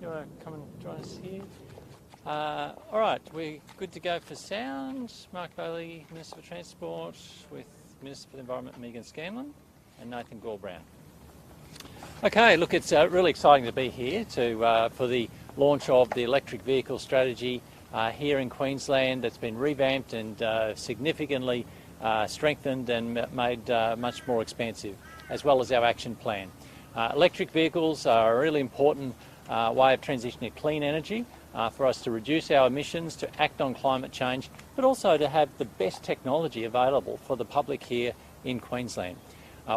you want to come and join us here? All right, we're good to go for sound. Mark Bailey, Minister for Transport, with Minister for the Environment, Megan Scanlon, and Nathan Gore-Brown. Okay, look, it's really exciting to be here for the launch of the electric vehicle strategy here in Queensland that's been revamped and significantly strengthened and made much more expansive, as well as our action plan. Electric vehicles are a really important way of transitioning to clean energy for us to reduce our emissions, to act on climate change, but also to have the best technology available for the public here in Queensland.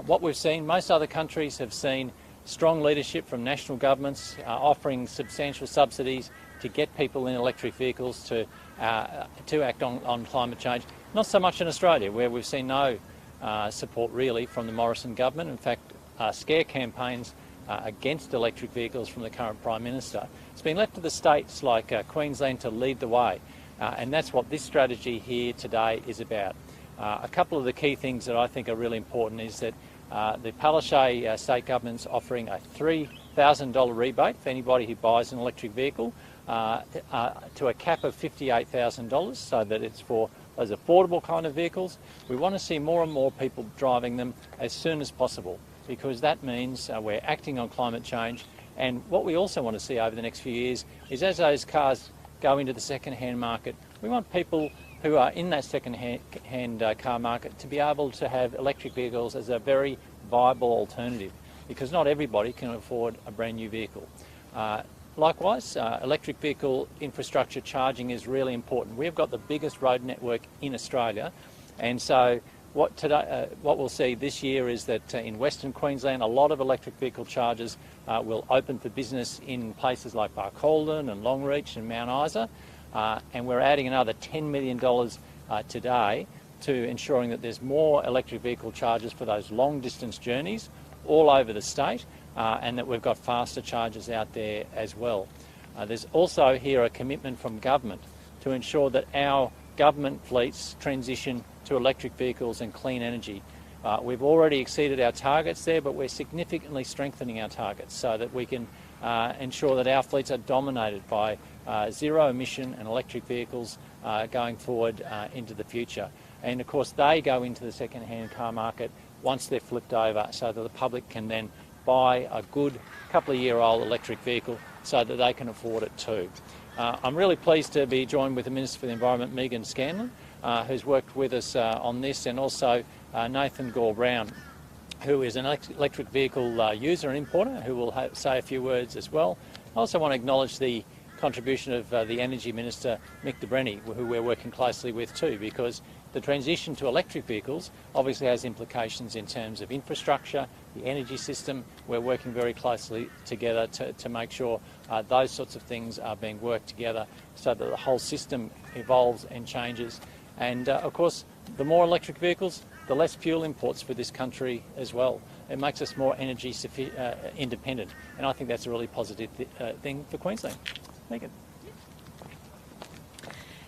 What we've seen, most other countries have seen strong leadership from national governments offering substantial subsidies to get people in electric vehicles to act on climate change. Not so much in Australia, where we've seen no support really from the Morrison government. In fact, scare campaigns against electric vehicles from the current Prime Minister. It's been left to the states like Queensland to lead the way, and that's what this strategy here today is about. A couple of the key things that I think are really important is that the Palaszczuk state government's offering a $3,000 rebate for anybody who buys an electric vehicle to a cap of $58,000, so that it's for those affordable kind of vehicles. We want to see more and more people driving them as soon as possible, because that means we're acting on climate change. And what we also want to see over the next few years is, as those cars go into the second-hand market, we want people who are in that second-hand car market to be able to have electric vehicles as a very viable alternative, because not everybody can afford a brand new vehicle. Likewise, electric vehicle infrastructure charging is really important. We've got the biggest road network in Australia, and so what we'll see this year is that in Western Queensland, a lot of electric vehicle chargers will open for business in places like Barcaldine and Longreach and Mount Isa, and we're adding another $10 million today to ensuring that there's more electric vehicle chargers for those long distance journeys all over the state, and that we've got faster chargers out there as well. There's also here a commitment from government to ensure that our government fleets transition to electric vehicles and clean energy. We've already exceeded our targets there, but we're significantly strengthening our targets so that we can ensure that our fleets are dominated by zero emission and electric vehicles going forward into the future. And of course they go into the second-hand car market once they're flipped over, so that the public can then buy a good couple-of-year-old electric vehicle so that they can afford it too. I'm really pleased to be joined with the Minister for the Environment, Megan Scanlon, who's worked with us on this, and also Nathan Gore-Brown, who is an electric vehicle user and importer, who will say a few words as well. I also want to acknowledge the contribution of the Energy Minister, Mick de Brenny, who we're working closely with too, because the transition to electric vehicles obviously has implications in terms of infrastructure, the energy system. We're working very closely together to make sure those sorts of things are being worked together so that the whole system evolves and changes. And of course, the more electric vehicles, the less fuel imports for this country as well. It makes us more energy independent, and I think that's a really positive thing for Queensland. Megan.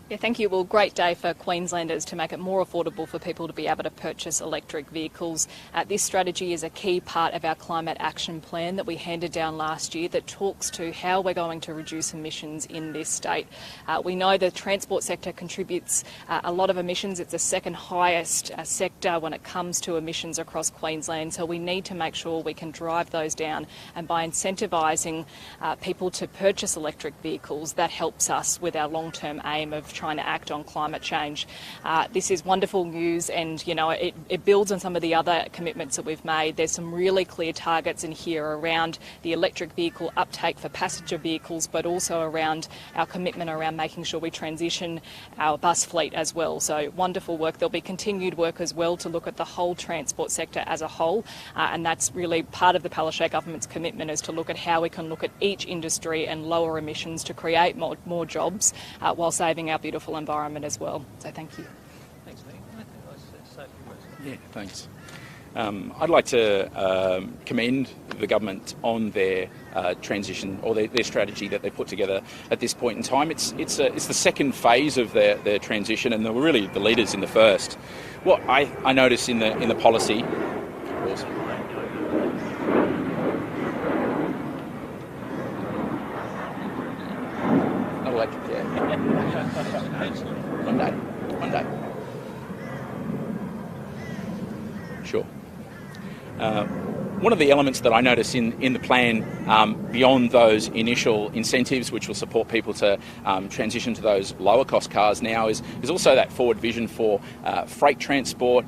Yeah, thank you. Well, great day for Queenslanders to make it more affordable for people to be able to purchase electric vehicles. This strategy is a key part of our climate action plan that we handed down last year that talks to how we're going to reduce emissions in this state. We know the transport sector contributes a lot of emissions. It's the second highest sector when it comes to emissions across Queensland, so we need to make sure we can drive those down, and by incentivising people to purchase electric vehicles, that helps us with our long-term aim of trying to act on climate change. This is wonderful news, and you know it builds on some of the other commitments that we've made. There's some really clear targets in here around the electric vehicle uptake for passenger vehicles, but also around our commitment around making sure we transition our bus fleet as well. So wonderful work. There'll be continued work as well to look at the whole transport sector as a whole, and that's really part of the Palaszczuk government's commitment, is to look at how we can look at each industry and lower emissions to create more jobs while saving our beautiful environment as well. So thank you. Thanks, Megan. Yeah, thanks. I'd like to commend the government on their transition, or their strategy that they put together at this point in time. It's the second phase of their transition, and they were really the leaders in the first. What I notice in the policy. electric, yeah. One day. Sure. One of the elements that I notice in the plan, beyond those initial incentives which will support people to transition to those lower cost cars now, is also that forward vision for freight transport,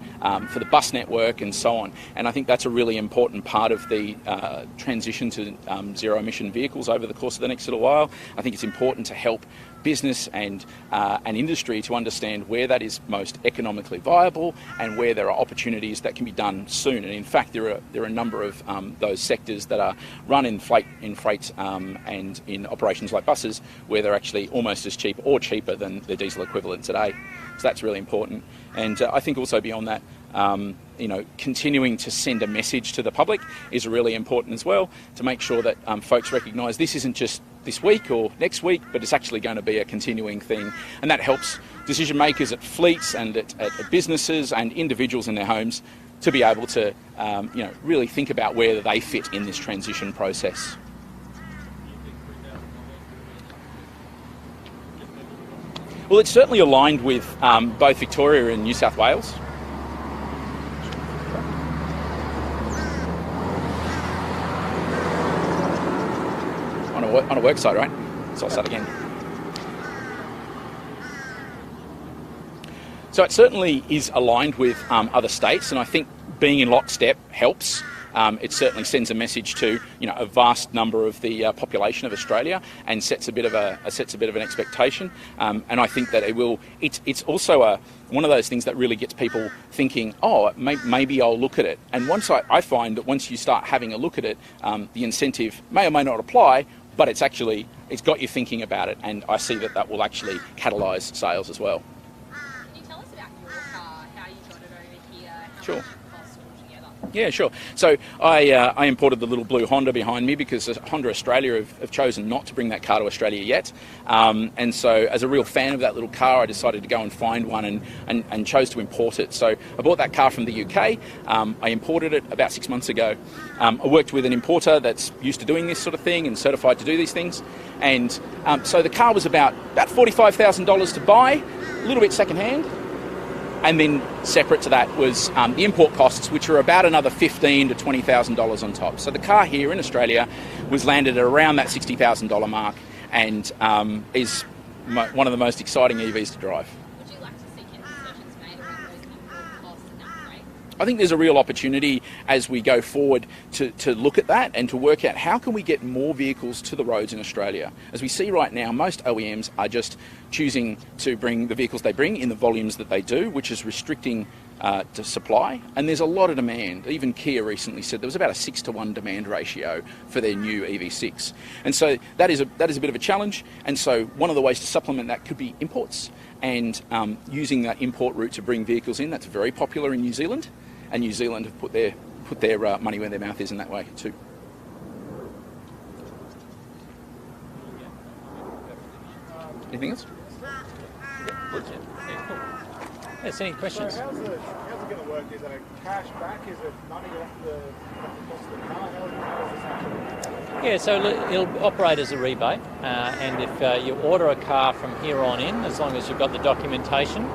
for the bus network and so on. And I think that's a really important part of the transition to zero emission vehicles over the course of the next little while. I think it's important to help business and industry to understand where that is most economically viable and where there are opportunities that can be done soon. And in fact, there are a number of those sectors that are run in freight and in operations like buses where they're actually almost as cheap or cheaper than the diesel equivalent today. So that's really important. And I think also beyond that, continuing to send a message to the public is really important as well, to make sure that folks recognise this isn't just this week or next week, but it's actually going to be a continuing thing. And that helps decision makers at fleets and at businesses and individuals in their homes to be able to really think about where they fit in this transition process. Well, it's certainly aligned with both Victoria and New South Wales. On a work site, right? So I'll start again. So it certainly is aligned with other states, and I think being in lockstep helps. It certainly sends a message to a vast number of the population of Australia and sets a bit of an expectation. And I think that it will. It's also one of those things that really gets people thinking. Oh, maybe I'll look at it. And once I find that once you start having a look at it, the incentive may or may not apply, but it's got you thinking about it. And I see that will actually catalyse sales as well. Can you tell us about your car, how you got it over here, how Sure. much it costs altogether? Yeah, sure. So I imported the little blue Honda behind me because Honda Australia have chosen not to bring that car to Australia yet. And so as a real fan of that little car, I decided to go and find one and chose to import it. So I bought that car from the UK. I imported it about 6 months ago. I worked with an importer that's used to doing this sort of thing and certified to do these things. And so the car was about $45,000 to buy, a little bit secondhand. And then separate to that was the import costs, which were about another $15,000 to $20,000 on top. So the car here in Australia was landed at around that $60,000 mark and is one of the most exciting EVs to drive. Would you like to see concessions made around those import costs and upgrades? I think there's a real opportunity as we go forward to look at that and to work out how can we get more vehicles to the roads in Australia. As we see right now, most OEMs are just choosing to bring the vehicles they bring in the volumes that they do, which is restricting to supply. And there's a lot of demand. Even Kia recently said there was about a 6-to-1 demand ratio for their new EV6. And so that is a bit of a challenge. And so one of the ways to supplement that could be imports and using that import route to bring vehicles in. That's very popular in New Zealand. And New Zealand have put their money where their mouth is in that way too. Anything else? Yes, any questions? So how's it going to work? Is it a cash back? Is it money off the cost of the car? How does this actually? Yeah, so it'll operate as a rebate, and if you order a car from here on in, as long as you've got the documentation,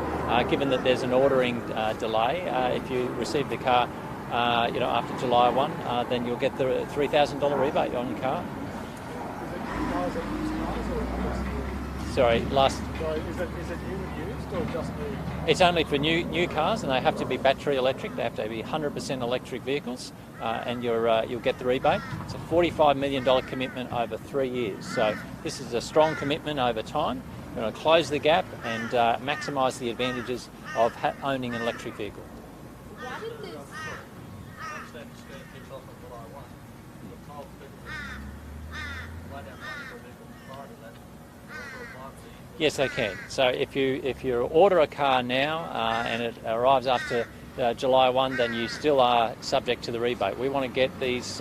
given that there's an ordering delay, if you receive the car, after July 1, then you'll get the $3,000 rebate on your car. Is it new cars or used cars or just Sorry, So is it new and used or just new? It's only for new cars, and they have to be battery electric. They have to be 100% electric vehicles, and you'll get the rebate. It's a $45 million commitment over 3 years. So this is a strong commitment over time. We're going to close the gap and maximise the advantages of owning an electric vehicle. Why did this? Yes, they can. So if you order a car now and it arrives after July 1, then you still are subject to the rebate. We want to get these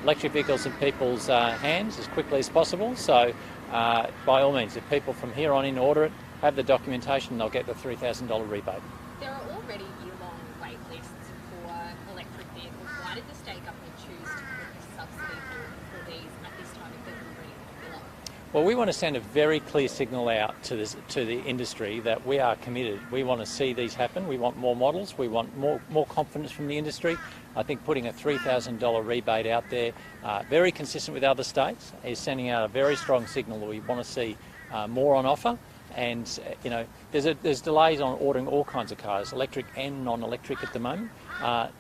electric vehicles in people's hands as quickly as possible. So by all means, if people from here on in order it, have the documentation, they'll get the $3,000 rebate. There are already year-long wait lists for electric vehicles. Why did the state government choose to put a subsidy for these at this time if they're already popular? Well, we want to send a very clear signal out to the industry that we are committed. We want to see these happen. We want more models. We want more confidence from the industry. I think putting a $3,000 rebate out there, very consistent with other states, is sending out a very strong signal that we want to see more on offer. And there's delays on ordering all kinds of cars, electric and non-electric at the moment.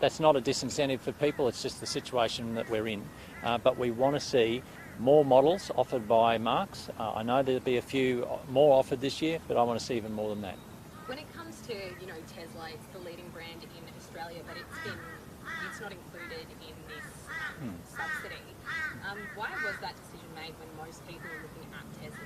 That's not a disincentive for people. It's just the situation that we're in. But we want to see more models offered by marques. I know there'll be a few more offered this year, but I want to see even more than that. When it comes to, Tesla, it's the leading brand in Australia, but it's not included in this subsidy. Why was that decision made when most people are looking at Tesla?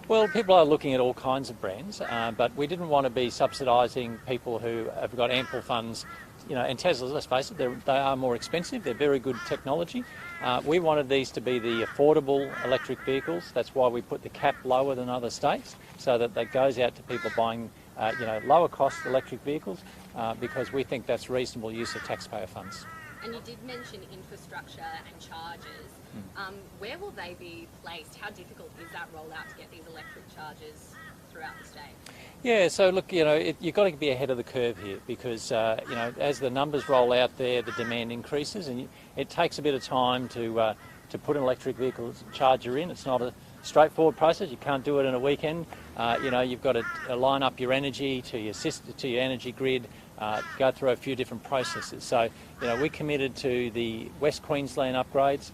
Well, people are looking at all kinds of brands, but we didn't want to be subsidising people who have got ample funds. And Teslas, let's face it, they are more expensive. They're very good technology. We wanted these to be the affordable electric vehicles. That's why we put the cap lower than other states, so that goes out to people buying, lower cost electric vehicles, because we think that's reasonable use of taxpayer funds. And you did mention infrastructure and chargers. Where will they be placed? How difficult is that rollout to get these electric chargers throughout the state? Yeah, so look, you've got to be ahead of the curve here because, as the numbers roll out there, the demand increases, and it takes a bit of time to put an electric vehicle charger in. It's not a straightforward process. You can't do it in a weekend. You've got to line up your energy to your energy grid, go through a few different processes. So, we committed to the West Queensland upgrades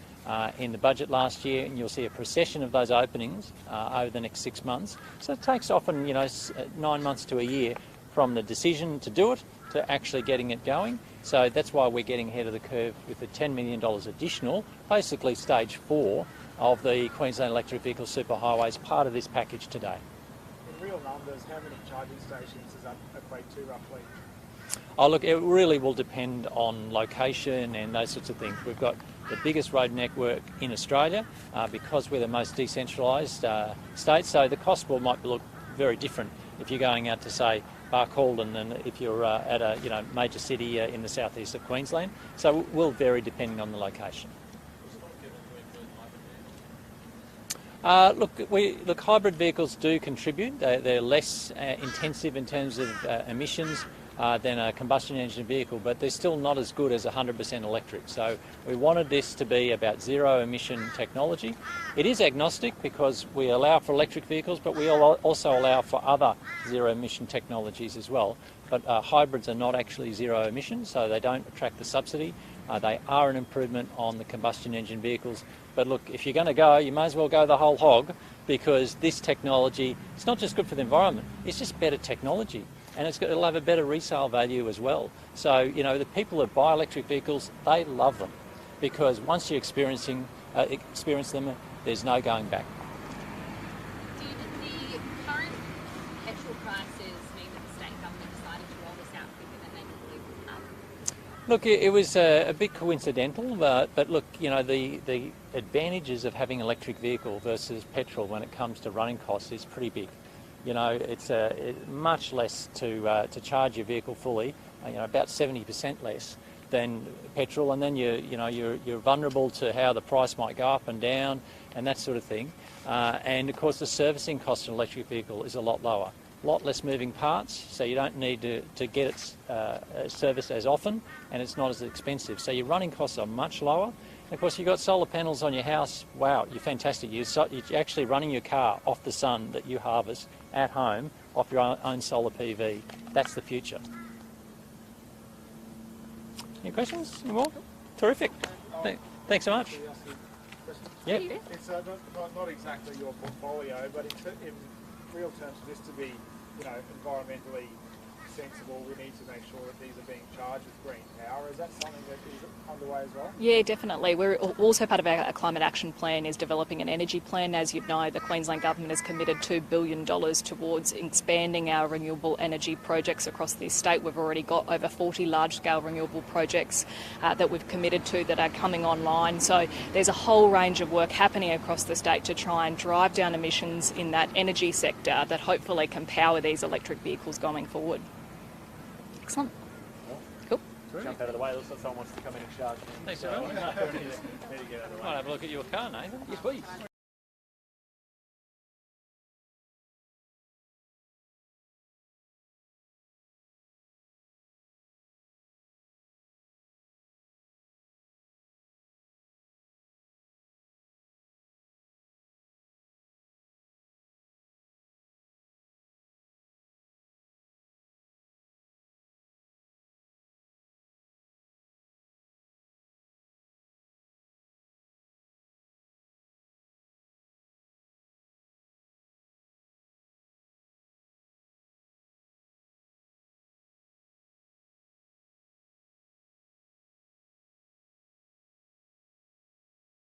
in the budget last year, and you'll see a procession of those openings over the next 6 months. So it takes often, 9 months to a year from the decision to do it to actually getting it going. So that's why we're getting ahead of the curve with the $10 million additional, basically stage 4 of the Queensland Electric Vehicle Superhighways, part of this package today. In real numbers, how many charging stations does that equate to roughly? Oh, look, it really will depend on location and those sorts of things. We've got the biggest road network in Australia because we're the most decentralised state, so the cost might look very different if you're going out to, say, Barcaldine than if you're at a major city in the southeast of Queensland. So it will vary depending on the location. Look, hybrid vehicles do contribute. They're less intensive in terms of emissions than a combustion engine vehicle, but they're still not as good as 100% electric. So we wanted this to be about zero emission technology. It is agnostic because we allow for electric vehicles, but we also allow for other zero emission technologies as well. But hybrids are not actually zero emissions, so they don't attract the subsidy. They are an improvement on the combustion engine vehicles. But look, if you're going to go, you may as well go the whole hog, because this technology, it's not just good for the environment, it's just better technology. And it'll have a better resale value as well. So, the people that buy electric vehicles, they love them, because once you experience them, there's no going back. Did the current petrol prices mean that the state government decided to roll this out quicker than they normally would have? Look, it was a bit coincidental, but look, the advantages of having an electric vehicle versus petrol when it comes to running costs is pretty big. It's much less to charge your vehicle fully, about 70% less than petrol, and then you're vulnerable to how the price might go up and down and that sort of thing. And of course, the servicing cost of an electric vehicle is a lot lower, a lot less moving parts, so you don't need to get it serviced as often, and it's not as expensive. So your running costs are much lower. And of course, you've got solar panels on your house. Wow, you're fantastic. You're actually running your car off the sun that you harvest at home off your own solar PV. That's the future. Any questions? Any more? Terrific. Thanks so much. Yep. It's not exactly your portfolio, but in real terms, for this to be, environmentally sensible, we need to make sure that these are being charged with green power. Is that something that is underway as well? Yeah, definitely. We're also part of our climate action plan is developing an energy plan. As you know, the Queensland government has committed $2 billion towards expanding our renewable energy projects across the state. We've already got over 40 large-scale renewable projects that we've committed to that are coming online. So there's a whole range of work happening across the state to try and drive down emissions in that energy sector that hopefully can power these electric vehicles going forward. Excellent. Cool. Jump out of the way. Looks like someone wants to come in and charge. Thanks, everyone. Need to get out of the way. Might have a look at your car, Nathan. Yes, please.